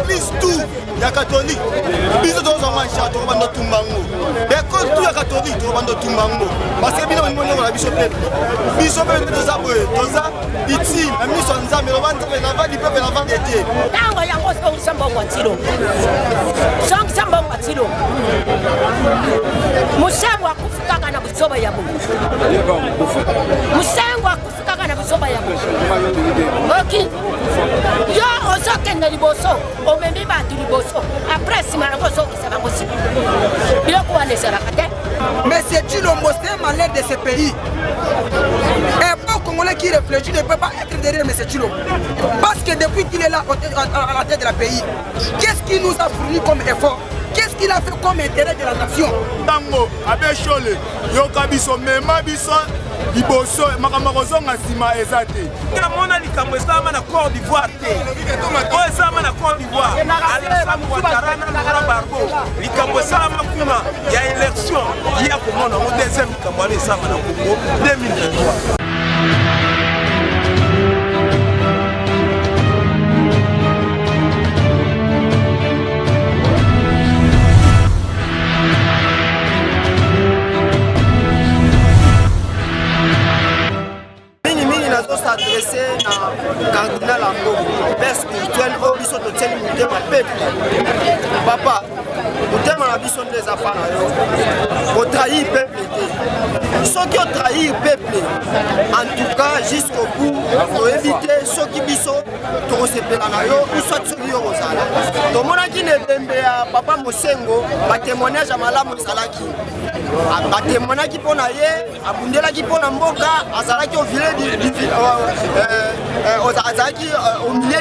église tout ya catholique biso toza mancha to bando tumbango école tout ya catholique to bando tumbango parce que bino moni na biso peuple toza boye toza iti na miso nzambe lo banda na vali peuple na vandi ete tango ya ngoso sambongo tilo song sambongo tilo musango akufukaka na busoba ya Mungu musango akufukaka na busoba ya Mungu okay yo osokende liboso omembi bantu liboso après simana kosokisa bango si biloko wana ezalaka te. Monsieur Tshilombo, c'est un malheur de ce pays. Un bon Congolais qui réfléchit ne peut pas être derrière M. Tshilombo. Parce que depuis qu'il est là à la tête de la pays, qu'est-ce qu'il nous a fourni comme effort? Qu'est-ce qu'il a fait comme intérêt de la nation? Tango, Abbé Chole, Yokabiso, Memabiso, Liboso, Makamazon, Asima, Ezate. Mona likambo esama na Côte d'Ivoire te. O esama na Côte d'Ivoire. Alassane Ouattara na Laurent Gbagbo. Likambo esama kuna ya élection ya komona mo deuxième likambo ala esama na Congo 2023. S'adresser à cardinal Ambo, père spirituel, au biso de tel ma peuple. Papa, au terme de la biso des affaires, au trahir peuple. Ceux qui ont trahi le peuple, en tout cas jusqu'au bout, pour éviter ceux qui biso, pour se pénanayo, ou soit ceux qui ont osala. Tout le monde qui ne bembe à Papa Mosengo, va témoignage à Malam Salaki. Va témoignage qui pona ye, à Bundela qui pona Mboka, à Salaki au milieu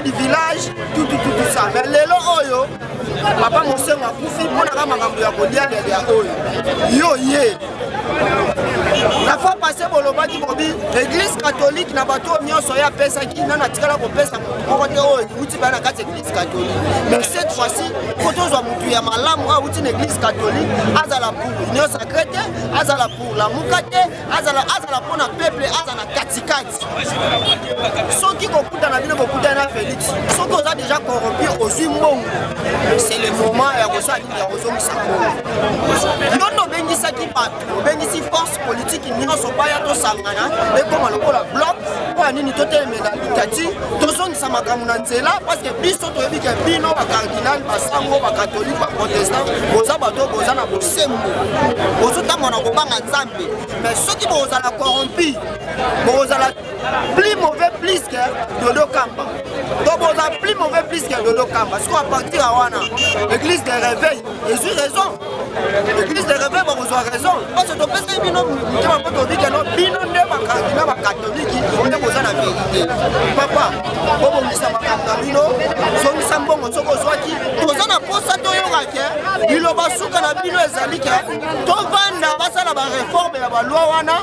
du village, tout ça. Mais les loyaux, Papa Mosengo a koufi pour la maman ya kolia de oyo. Yo ye. La fois passée, l'église catholique n'a pas tout mis en soya pesa qui n'a pas tiré la pesa pour l'église catholique. Mais cette fois-ci, quand on a monté à Malam, on a une église catholique, Azala pour l'union sacrée, Azala pour la Moukate, Azala pour le peuple, Azala Katikati. Ceux qui ont dans la ville, beaucoup d'années Félix, ceux qui ont déjà corrompu aux Zimbong, c'est le moment et à Rosa, il y a Rosa Moussako. Non, non, Bengisa qui part, Bengisi force politique, ils ne sont pas à Sangana, mais comme on a bloc, on a une totale médaille, tous sont Samakamounansela, parce que Bisso, tu as dit Bino, cardinal, Basango, catholique, protestant, Boza Bato, Bozana, Bosembo, Bozota Monagobanga Nzambe. Mais ceux qui vont la corrompus, Bozala plus mauvais plus que Dodo Kamba. Donc Boza plus mauvais plus que Dodo Kamba. Parce qu'on va partir à Wana, l'église des réveils, Jésus raison. L'église des réveils, vous avez raison. Parce que tu peux Bino, tu vas pas dire que non, Bino n'est pas cardinal, catholique, on est posé la vérité. Papa, on dit ça, Bino, son Sambon, on se reçoit qui, on a posé ça, il a pas sous la Bino et Zalika, ton vanda, va ça la réforme et la loi Wana,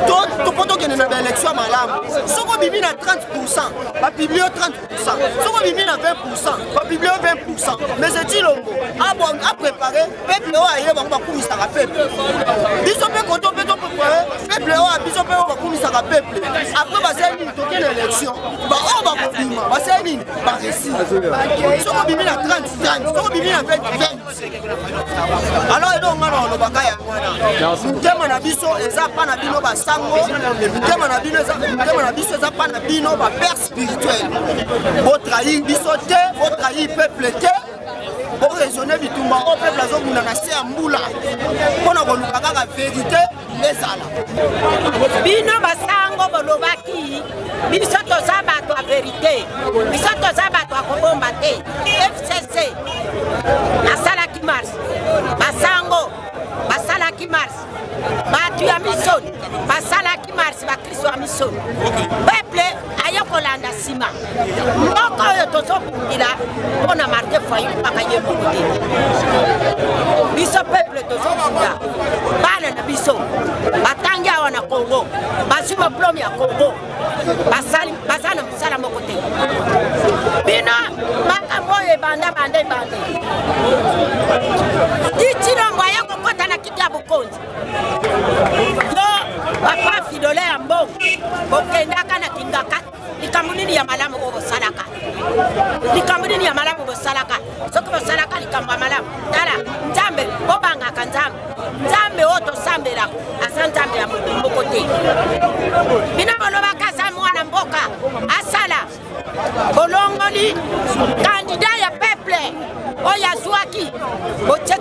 ton poteau qui est dans l'élection à Malam, si on bimine à 30%, va publier 30%, si on bimine à 20%, va publier 20%. Mais c'est Tshilombo, à préparer, peuple, on va courir ça à peuple. Ils ont fait quand on peut préparer, peuple, ils ont fait on va courir ça à peuple. Après, va c'est une toquée l'élection, on va courir, va c'est une, va réussir. Si on bimine à 30%, si on bimine à 20%. Alors, il y a un bagage à moi. Biso eza pa na bino ba sango mutema na bino eza pa na bino ba père spirituel bo trahir biso te bo trahir peuple te bo raisonner bitumba au peuple azobunda na se ambula pona ko luka kaka vérité ezala bino ba sango bolobaki biso toza bato a vérité biso toza bato a kobomba te FCC nasalaki mars basango basalaki mars batu ya misoni basalaki marsi bakristo ya misoni peuple aye kolanda nsima moko oyo tozokundila mpona Martin Fayulu kaka ye moko te biso peuple tozokunda bana na biso batangi awa na Congo bazwi diplome ya Congo baza na mosala moko te bino makambo oyo ebanda Tshilombo aye kokota na kiti ya bokonzi yo papa Fidole Ambo mbongo bokendaka na kingaka likambo nini ya malamu oyo bosalaka likambo nini ya malamu bosalaka soki bosalaka likambo ya malamu tala nzambe bobangaka nzambe oyo tosambelaka aza nzambe ya moto moko te bino bolobaka aza mwana mboka asala bolongoli kandida ya peuple oyo azwaki botie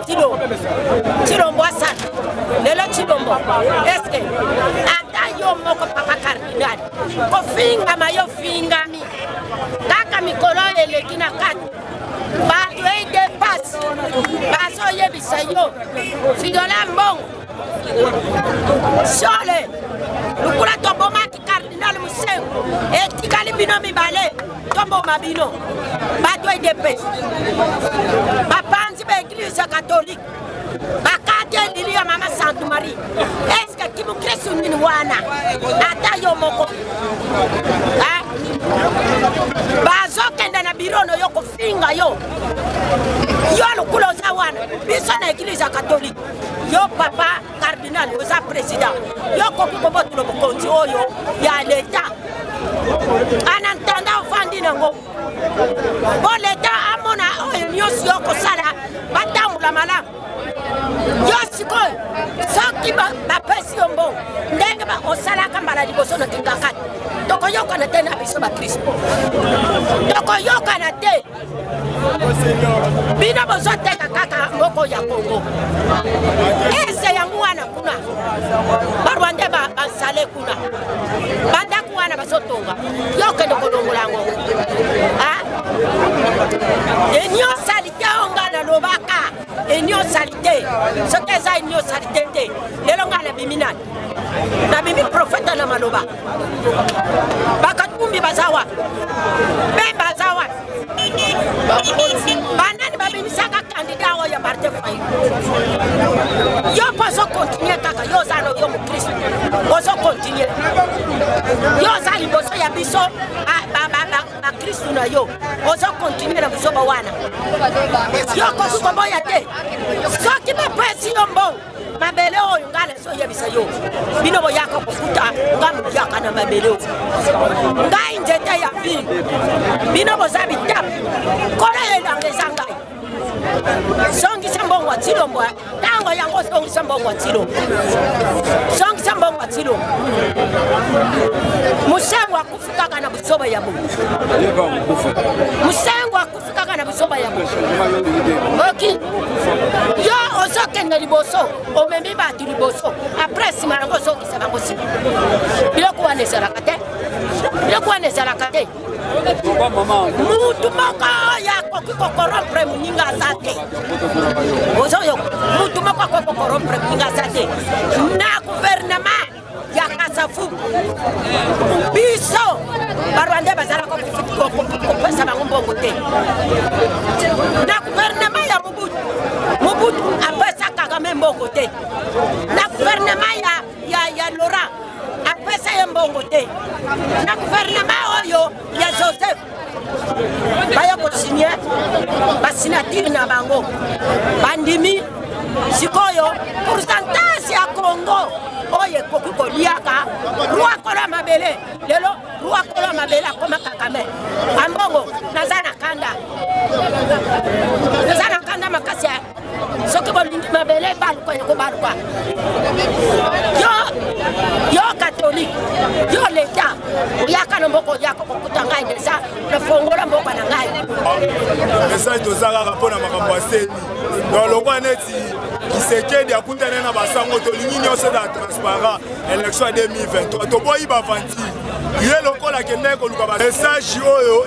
Chilombo asala lelo Chilombo eske ata yo moko papa kardinali kofingama yo fingami kaka mikolo eleki na kati bato edepasi bazoyebisa yo fidola mbongo sole lukula tobomaki kardinali Musengo etikali bino mibale tomboma bino bato edepesi bapanzi ba eglise catholique bakati elili ya mama Sainte Marie eske kimu Kristu nini wana ata yo moko bazokenda na birono yo kofinga yo lukula oza wana biso na eglise catholique yo papa cardinal oza président yo koki kobotula bokonzi oyo ya leta anantanda ofandi nango bo leta amona oyo nyonso yo kosala batambula malamu yo sikoyo soki bapesi yo mbongo ndenge osalaka mbala liboso na kingakati tokoyokana te na biso bakristo tokoyokana te bino bozoteka kaka moko ya Kongo ese yangu wana kuna barwande basale kuna bandaku wana bazotonga yokende kolongolango enyo salite ongana lobaka enyo salite soki za enyo salite te lelo ngana biminani na bimi profeta na maloba bakatumbi bazawa bemba zawa banani babimisaka kandida oyo ya Martin Fayulu yo poso continue kaka yo zano yo mukristo ozo continue yo za liboso ya biso bakristo na yo ozo continue na biso bawana yo kosukomboya te soki bapesi yo mbongo mabele oyo ngala so yebisa yo bino boyaka kokuta ngamuyaka na mabele oyo ngai nzete ya vi bino bozabi tap kola yelangeza ngai songisa mbongo wa Chilombo tango yango songisa mbongo wa Chilombo songisa mbongo wa Chilombo Musengo akufikaka na busoba ya Mungu Musengo akufikaka na busoba ya Mungu oki yo ozokende liboso omemi batu liboso après sima yango songisa bango sima biloko wana ezalaka te mutu moko yakoki kokorompre moninga aza te ozoyo mutu moko akoki kokorompre moninga aza te na guvernema ya Kasavubu biso barwande bazalaka kopesa bango mbongo te na guvernema ya Mobutu apesa Kagame mbongo te na guvernema ya Laurent apesa ye mbongo te na guvernema oyo ya Joseph baya kosinye basinatiri na bango bandimi sikoyo pourcentage ya Congo oye koki koliaka ruakola mabele lelo ruakola mabele akoma Kagame ambongo nazana kanda makasi soki bolingi mabele baluka yako baluka yo catholique yo leta oyaka na mboko yako kokuta ngai desa nafongola mboko na ngai message tozalaka mpona makambo ya seni donc lokwa neti Kisekedi akutana na basango tolingi nyonso za transparent élection ya 2023 toboyi bavanti ye lokola kende koluka message oyo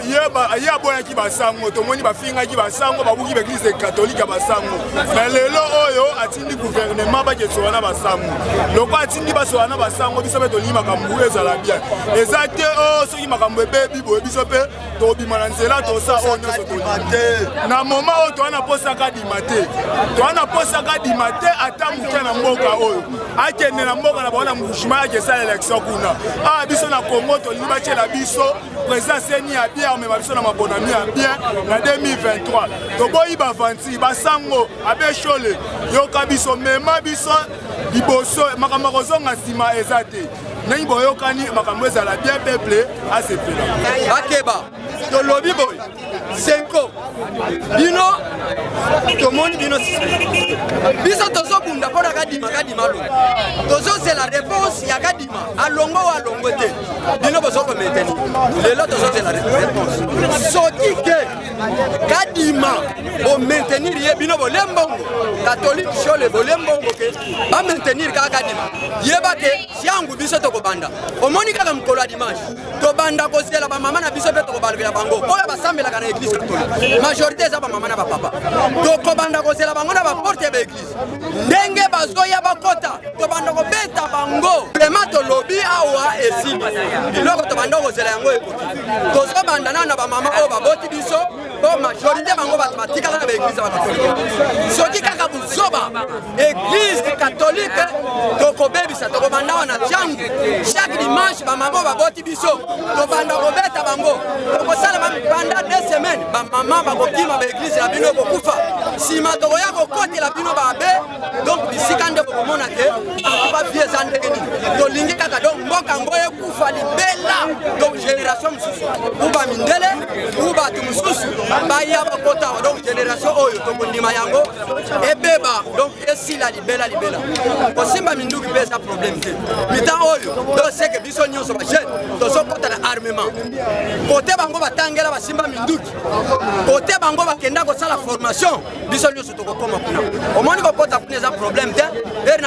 ye aboyaki basango tomoni bafingaki basango babuki beglise catholique basango mais lelo oyo atindi gouvernement bakesola na basango lokwa atindi basola na basango biso pe tolingi makambo ezala bien eza te o soki makambo ebebi boye biso pe tobima na nzela tosa oyo nyonso tolingi na moment oyo towana posaka dima te ata moke na mboka oyo akende na mboka na baona mouvement akesala élection kuna biso na Congo tolingi batiela biso président seni ya bien omema biso na mabonami ya bien na 2023 toboyi bavanti basango abeshole yoka biso mema biso liboso makambo kozonga nsima eza te ndenge boyokani makambo ezala bien peuple asepela bakeba tolobi boy senko bino tomoni bino biso tozobunda mpo na kadima lo tozozela réponse ya kadima alongo o alongo te bino bozokometeni lelo tozozela réponse soki ke kadima bomaintenir ye bino bolembongo catholique shole bolembongo ke bamaintenir kaka kadima yeba ke siangu biso tokobanda omoni kaka mokolo ya dimanche tobanda kozela bamama na biso mpe tokobalukela bango oyo basambelaka na église catholique majorité eza bamama na bapapa tokobanda kozela bango na baporte ya baeglise ndenge bazoya bakota tobanda kobeta bango vraimen tolobi awa esili biloko tobanda kozela yango ekoki tozobanda nano na bamama oyo baboti biso po majorité bango bato batikala na baeglise ya bakatolike soki kaka buzoba église catholique tokobebisa tokobanda awa na jangu chaque dimanche bamama oyo baboti biso tobanda kobeta bango tokosala banda 2 semaines bamama bakokima baeglise na bino ekokufa nsima tokoya kokotela bino babe donc bisika nde bokomona te bavie eza ndenge nini tolingi kaka donc mboka ngo ekufa libela donc génération mosusu uba mindele u bato mosusu baya bakota awa donc génération oyo tokondima yango ebeba donc esila libela kosimba minduki mpe eza problème te mitan oyo doseke biso nyonso bajeune tozokota na armement kote bango batangela basimba minduki kote bango bakenda kosala formation biso nyonso tokokoma kuna omoni kokota kuna eza problème te eri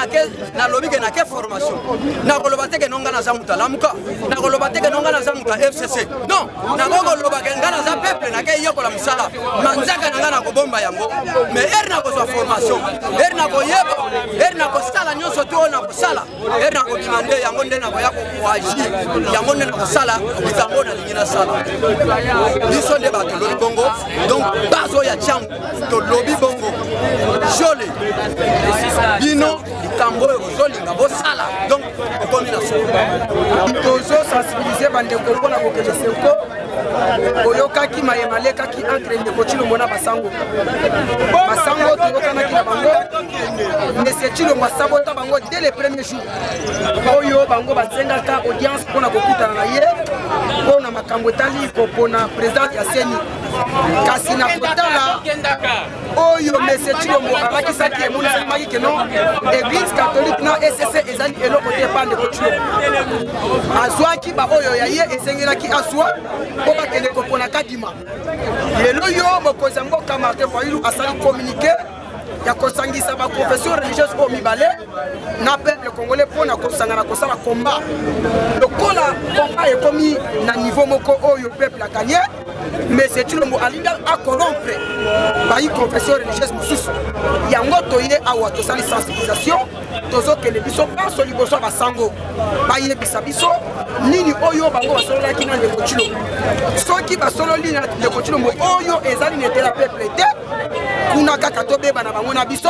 nalobi ke nake formation nakoloba teke nonga naza mutu alamuka nakoloba teke nonga naza mutu FCC non nakokoloba ke nga naza peuple nake yekola mosala manzaka na nga nakobomba yango mais eri nakozwa formation eri nakoyeba eri nakosala nyonso te oyo nakosala eri nakobima nde yango nde nakoya koagir yango nde nakosala likambo nalingi nasala biso nde batolobi bongo donc base oyo ya tiangu tolobi bongo jole bino likambo oyo kozolinga bosala donc okomi na solo tozosensibilize bandeko mpona kokende senko oyokaki mayema alekaki entre ndeko Chilombo na basango toyokanaki na bango monsieur Chilombo asabota bango dès le premier jour oyo bango basengaka audience mpona kokutana na ye mpona makambo etali kopona président ya seni kasi na kotala oyo monsieur Chilombo alakisaki emonisaki ke non église catholique na ECC ezali eloko te pa ndeko Chilombo azwaki baoyo ya ye esengelaki aswa po bakende kopona kadima lelo yo mokonzi ya mboka Martin Fayulu asali communiqué ya kosangisa baconfession religieuse oyo mibale na peuple congolais mpona kosangana kosala combat lokola combat ekomi na niveau moko oyo peuple aganye mais Chilombo alingi akorrompre bayi confession religieuse mosusu yango toye awa tosali sensibilisation tozokende biso banso liboso basango bayebisa biso nini oyo bango basololaki na ndeko Chilombo soki basololi na ndeko Chilombo oyo ezali netela peuple te kuna kaka tobeba na bango na biso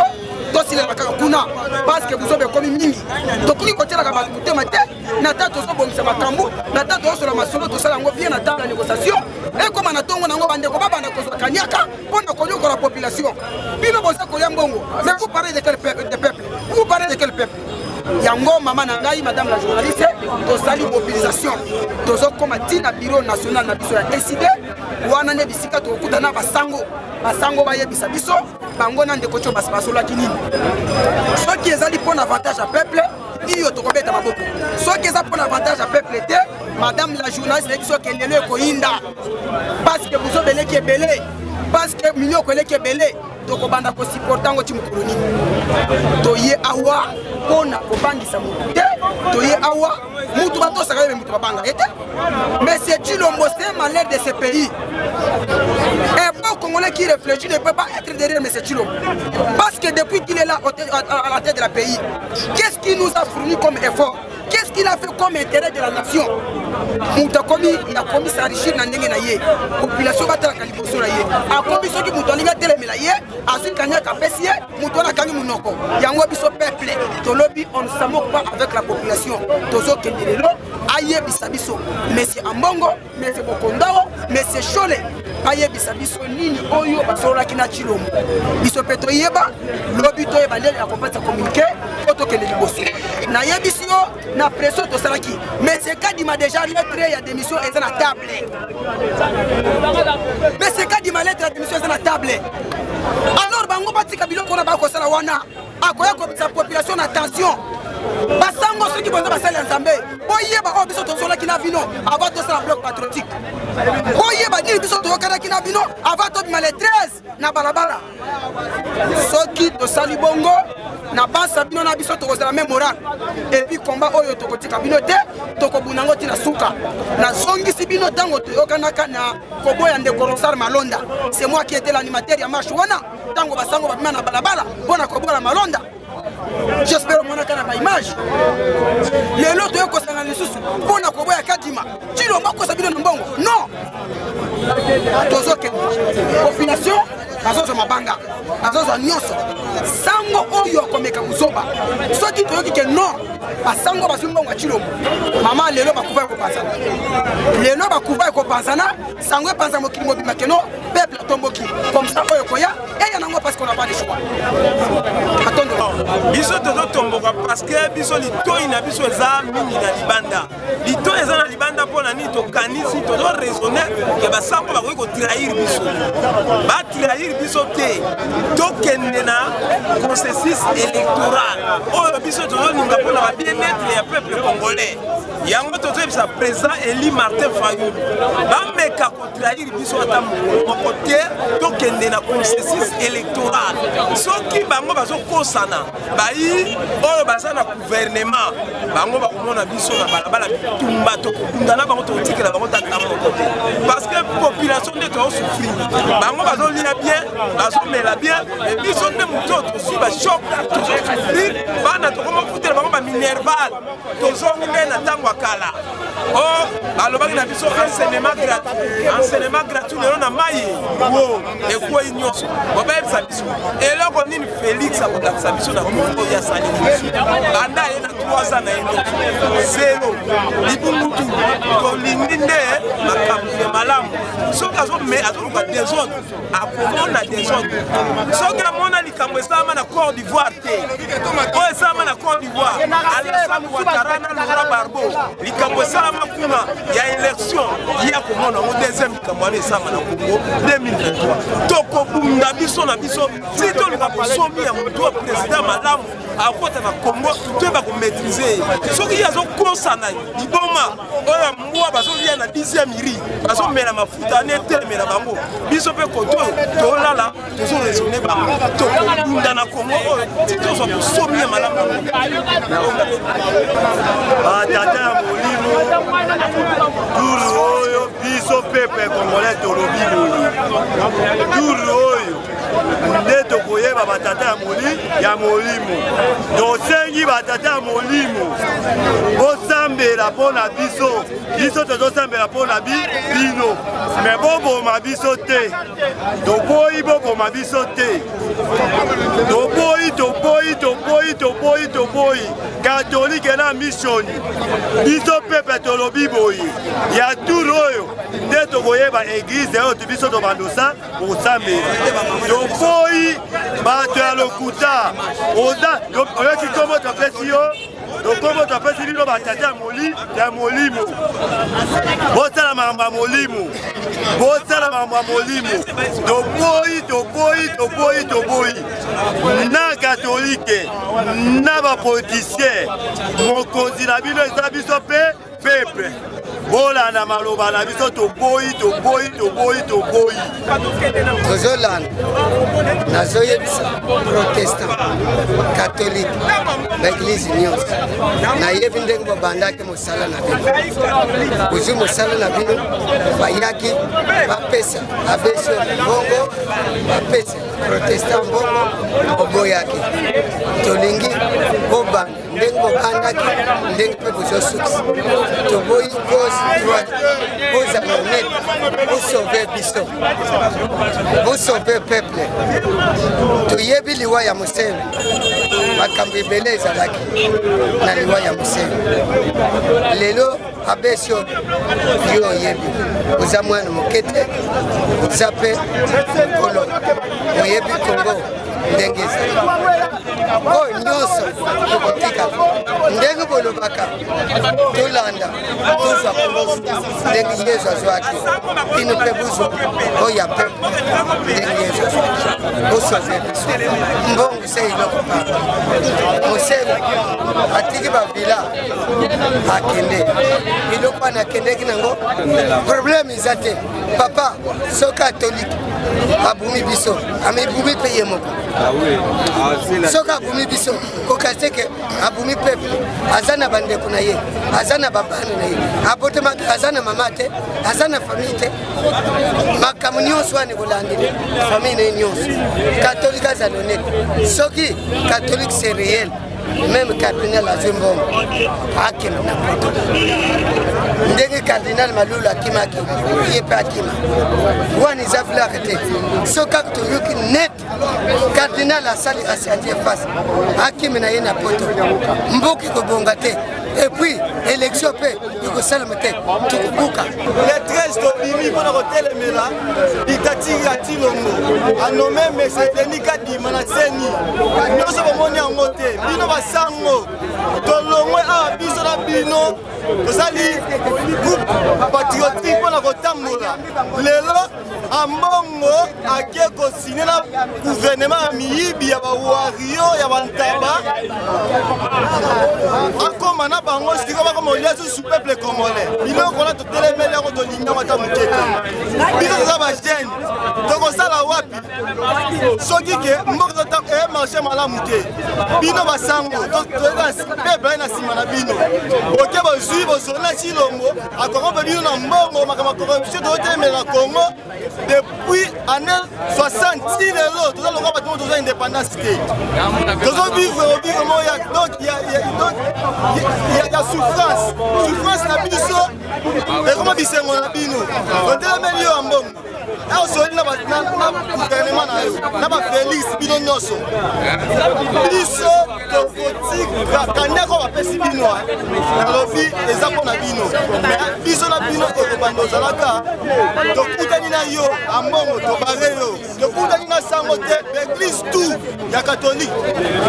tosilela kaka kuna parce que buzobe komi mingi tokoki kotielaka bato motema te na ta tozobongisa makambo na ta tozosola masolo tosala yango bien na table ya négociation ekoma na ntongo nango bandeko babanda kozwa kaniaka mpona konyokola population bino boza kolia mbongo mais vous parlez de quel peuple vous parlez de quel peuple yango mama na ngai madame la journaliste tosali mobilisation tozokoma ntina bureau national na biso ya décidé wana nde bisika tokokuta na basango bayebisa biso bango na ndeko tio basolaki nini soki ezali mpona avantage ya peuple iyo tokobeta maboko soki eza mpona avantage ya peuple te madame la journaliste nayeki soki elelo ekoyinda parce que bozobeleki ebele parce que minyoko eleki ebele tokobanda kosupporta yango ti mokolo nini toye awa mpona kobangisa motu te toye awa mutu batosaka yebe mutu babanga ye te mais c'est Chilombo c'est malheur de ce pays un bon Congolais qui réfléchit ne peut pas être derrière M. Chilombo parce que depuis qu'il est là à la tête de la pays qu'est-ce qu'il nous a fourni comme effort? Qu'est-ce qu'il a fait comme intérêt de la nation? Mutu akomi yakomi s'enrichir na ndenge na ye population batalaka liboso na ye akomi soki mutu alingi atelemela ye azwi kaniaka apesi ye mutu wana akangi munoko yango biso peuple tolobi on ne se moque pas avec la population tozokende lelo ayebisa biso monsieur Ambongo monsieur Bokondao monsieur Chole ayebisa biso nini oyo basololaki na Chilombo biso mpe toyeba lobi toyeba ndenge ya kopesa communiqué po tokende liboso nayebisi yo na pression tosalaki mais c'est kadima déjà lettre ya démission eza na table mais c'est kadima lettre ya démission eza na table alors bango batika biloko na bakosala wana akoya kobisa population na tension basango soki bonza basali ya nzambe boyeba oyo biso tozolaki na bino avant tosala bloc patriotique boyeba nini biso toyokanaki na bino avant tobima le 13 na balabala soki tosali bongo na basa bino na biso tokozala même moral epuis combat oyo tokotika bino te tokobuna yango ntina suka nazongisi bino ntango toyokanaka na koboya ndeko Rosar Malonda c'est moi qui était l'animateur ya marche wana ntango basango babima na balabala mpona koboya Malonda. J'espère que mon canal a image. Les autres ont constaté les sous pour la Koboya Kadima. Tu l'as pas constaté dans le bon. Non. Population, nazo mabanga, nazo nyonso. Sango oyo komeka muzoba. Ceux qui te disent que non, basango basumba ngachilo. Maman lelo bakuva ko pasana. Lelo bakuva ko pasana, sango panza mokili mobima keno, peuple tomboki. Comme ça oyo koya, et y en a parce qu'on n'a pas de choix. Biso toto tomboka parce que biso litoi na biso eza mingi na libanda. Litoi eza na libanda pona ni to kanisi to raisonner que basango bakoki ko trahir biso. Ba trahir biso te. To kende na processus électoral. Oyo biso toto ninga pona ba bien-être ya peuple congolais. Yango toto bisa président Eli Martin Fayulu. Ba meka ko trahir biso ata mo côté to kende na processus électoral. Soki bango bazo kosana bayi oyo baza na gouvernement bango bakomona biso na balabala tumba to kundana bango to tikela bango tata moko te parce que population de to souffrir bango bazo lia bien bazo mela bien et biso de muto to si ba choc to souffrir bana to komo futer bango ba minerval to zongi na tango akala oh balobaki na biso enseignement gratuit lelo na mai wo e ko inyoso bobebisa biso eloko nini Félix akodakisa biso na Kongo ya sali banda ye na 3 ans na eno zero libungutu kolingi nde makambo ya malamu soki azoluka désordre akomona désordre soki amona likambo esalama na Côte d'Ivoire te oyo esalama na Côte d'Ivoire Alassane Ouattara na Laurent Gbagbo likambo esalama kuna ya élection ya komona ngo deuxième likambo wana esalama na Congo 2023 tokobunda biso na biso si toluka kosomi ya moto ya président malamu akota na Congo toyeba komaîtriser soki azokosana liboma oyo mbwa bazolia na 10e iri bazomela mafuta netelemela bango biso mpe koto tolala tozoraisonne bango tokobunda na Congo oyo ti tozwa kosomi ya malamu batata ya molimo turu oyo biso pepe congolais tolobi boye turu oyo nde tokoyeba batata ya molimo tosengi batata ya molimo bosambela mpo na biso tozosambela mpo na bino me boboma biso te toboyi boboma biso te toboyi katolike na misioni biso pepe tolobi boye ya turu oyo nde tokoyeba eglize oyo biso tobandosa kosambela toboyi bato ya lokuta oyoki kombo topesi yo tokombo topesi bino batata ya molimo bosala makambo ya molimo toboyi na katolike na bapolitisien mokonzi na bino eza biso mpe pepe bolanda maloba na biso toboyi tozolanda nazoyebisa protestant catholique baeglise nyonso nayebi ndenge babandaki mosala na bino kozwi mosala na bino bayaki bapesa abeso mbongo bapesa protestant mbongo oboyaki tolingi bobanda ndenge bokandaki ndenge mpe bozosukisa toboyi gauche droite bozala honnête bosauve biso bosauve peuple toyebi liwa ya mosene makambo ebele ezalaki na liwa ya mosene lelo abesi yo oyebi oza mwana moke te oza mpe mokolo oyebi Kongo ndenge ezali oyo nyonso ekotika ndenge bolobaka tolanda tozwa kolosi ndenge yesu azwaki bino mpe bozwa oyo ya pepe ndenge yesu azwaki osove biso mbongo se eloko papa mosele atiki bavila akende biloko wana akendeki nango problème eza te papa so katolike abumi biso amebumi mpe ye moko soki abumi biso kokase ke abumi peuple aza na bandeko na ye aza na babana na ye abotemaki aza na mama te aza na famille te makambo nyonso wana ekolandeli famille na ye nyonso katolike azala honnête soki katolike c'est réel même cardinal azwi mbongo akima na poto ndenge cardinal malulu akimaki ye mpe akima wana eza vlare te so kaka toyoki net cardinal asali asiandie face akimi na ye na poto mboka ekobonga te epuis élection mpe ekosalama te tokobuka le 13 tobimi mpona kotelemela dictature ya tilongo anome mese denis kadima na seni nyonso bomoni yango te bino basango tolongwe awa biso na bino tozali groupe patriotique mpona kotambola lelo ambongo ake kosine na gouvernement ya miyibi ya bawario ya bantaba akoma na bango siko bakoma olia susu peuple congolais biloko wana totelemeli yango tolingi yango ata moke te biso toza bagene tokosala wapi soki ke mboka emarche malamu te bino basango peuple aye na nsima na bino oke bozwi bozoli na chilombo akorompe bino na mbongo makambo ya corruption totelemela na congo depuis année 60 ti lelo toza longa bato mo toza indépendance te tozovivre obivre mo ya donc ya souffrance na biso ekoma bisengo na bino otelemeli yo ya mbongo aosoli na gouvernement na yo na bafélix bino nyonso biso tokotika ndeko bapesi bino nalobi eza mpo na bino biso na bino ekobanda ozalaka tokutani na yo ambongo tobare yo tokutani na sango te baeglise tout ya katholike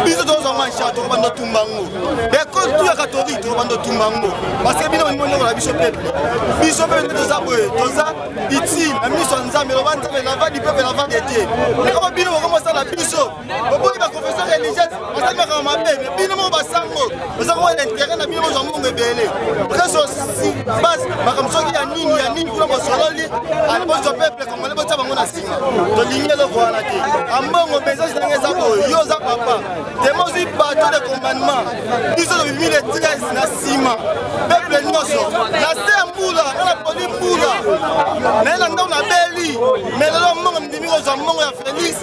biso tozozwa nsha tokobanda otumbango bekole tout ya katholike tokobanda otumbango parce que bino bonimondeko na biso peple biso pepe toza boye toza itime na miso ya nzambe loba nzambe lava du peuple lava de dieu ekoma bino bokomosala biso boboyi baconfession religieuse basali makambo mabe me bino moko basango oza komoya intérêt na bino mozwa mbongo ebele ozasosi base makambo soki ya nini kuna bosololi bozwa peuple congolais botya bango na nsima tolingi eloko wana te ambongo message ndenge eza boye yo oza papa temozwi bato de commandement biso tobimi le 13 na nsima peuple nyonso na se ya mbula nana poli mbula naye na ndako na beli me lelo mbongo ndimi kozwa mbongo ya félix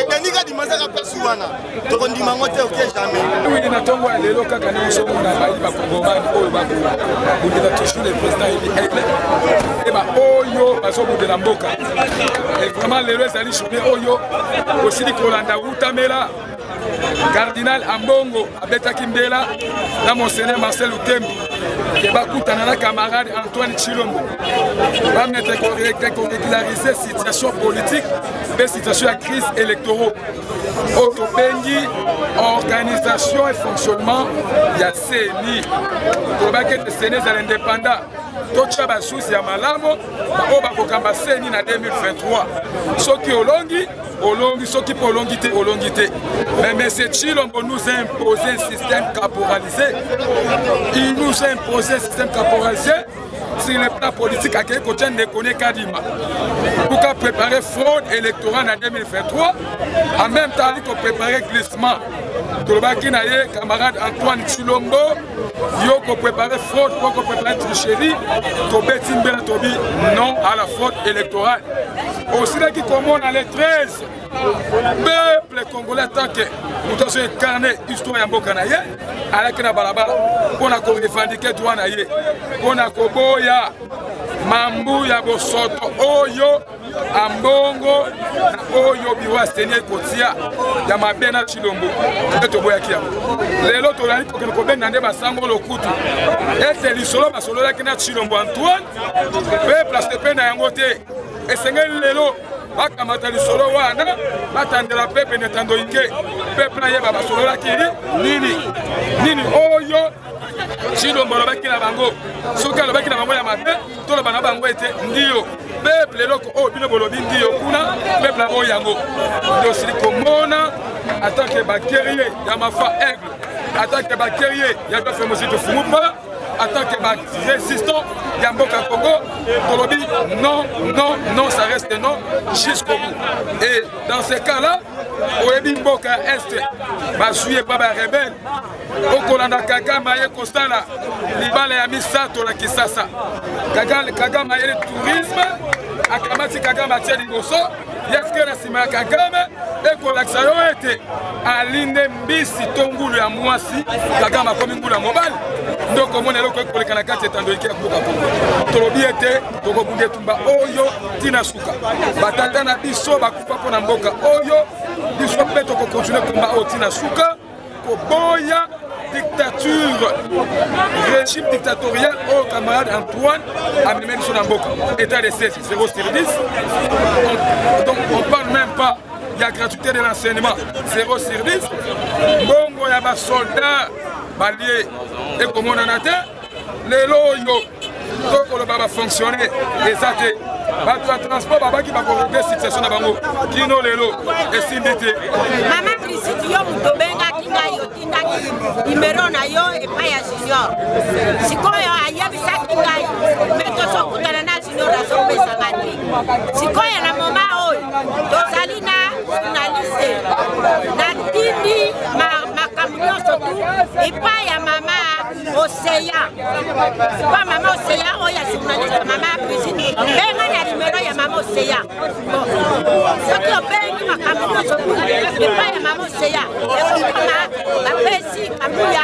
denika dimasaka place wana tokondima ngo te oke jamais na ntongo ya lelo kaka ndenge osomona bayi bakongomani oyo bakobundela toujours le président ele eba oyo bazobundela mboka vraiment lelo ezali journée oyo osili kolanda wutamela cardinal ambongo abetaki mbela na monseigneur marcel lutembi ke bakutana na camarade antoine chilombo bamete korégulariser situation politique mpe situation ya crise électoraux oyo tobengi organisation et fonctionnement ya CENI tolobaki ete CENI ezala indépendant totya basusi ya malamu oyo bakokamba CENI na 2023 soki olongi soki mpe olongi te mais M. Chilombo nous a imposé un système caporalisé. Il nous a imposé un système caporalisé sur le plan politique à quelque côté de Kone Kadima. Pour préparer fraude électorale en 2023, en même temps il faut préparer glissement. Tolobaki na ye camarade Antoine Chilombo, yo ko préparer fraude, ko préparer tricherie, to beti mbela tobi non à la fraude électorale. Aussi là qui commande les 13 peuple congolais tant que nous avons incarné l'histoire ya mboka na ye alaki na balabala mpona korevendiquer droit na ye mpona koboya mambu ya bosoto oyo ambongo na oyo biwa seni ekotia ya mabe na Chilombo nde toboyaki yango lelo tolali kokende kobenga nde basango lokutu ete lisolo basololaki na Chilombo Antoine mpe place mpe na yango te esengeli lelo bakamata lisolo wana batandela pepe netando inge pepe na yeba basololaki nini oyo Chilombo alobaki na bango soki alobaki na bango ya mabe toloba na bango ete ndio peuple eloko oyo bino bolobi ndio kuna peuple yango yango ndio osili komona atake baguerrier ya mafa aigle atake baguerrier ya bafe mosito fumupa atake barésistant ya mboka Congo tolobi non ça reste non jusqu'au bout et dans ce cas là oyebi mboka est basuye pa barebele okolanda Kagame ye kosala libala ya misato na Kisasa Kagame ye tourisme akamati Kagame atia liboso yeske na nsima ya Kagame ekolakisa yo ete alinde mbisi to ngulu ya mwasi Kagame akomi ngulu ya mobali ndoko omona eloko ekoleka na kati etando eki ya mboka Kongo tolobi ete tokobunda etumba oyo tina suka batata na biso bakufa mpo na mboka oyo biso mpe tokokontinue komba oyo tina suka koboya dictature, régime dictatorial au camarade Antoine a mené sur la boca. État de 16, 0 sur 10. Donc on parle même pas de la gratuité de l'enseignement, 0 sur 10. Bongo y a des soldats, baliés et comme on en a dit, les loyaux, donc on va fonctionner, les athées. Bato ya transport babaki bakorege situation na bango kino lelo esindite mama Brigitte yo mutobengaki ngai otindaki nimero na yo epai ya junior sikoyo ayebisaki ngai me tozokutana na junior azopesanga te sikoyo na moma oyo tozali na journaliste natindi makambo nyonso tu epai ya mama Oseya pa mama Oseya oyo ya journaliste mama Brigitte benga na nimero ya mama Oseya soki obengi makambo nyonso tu epai ya mama Oseya ekokama bapesi kabuya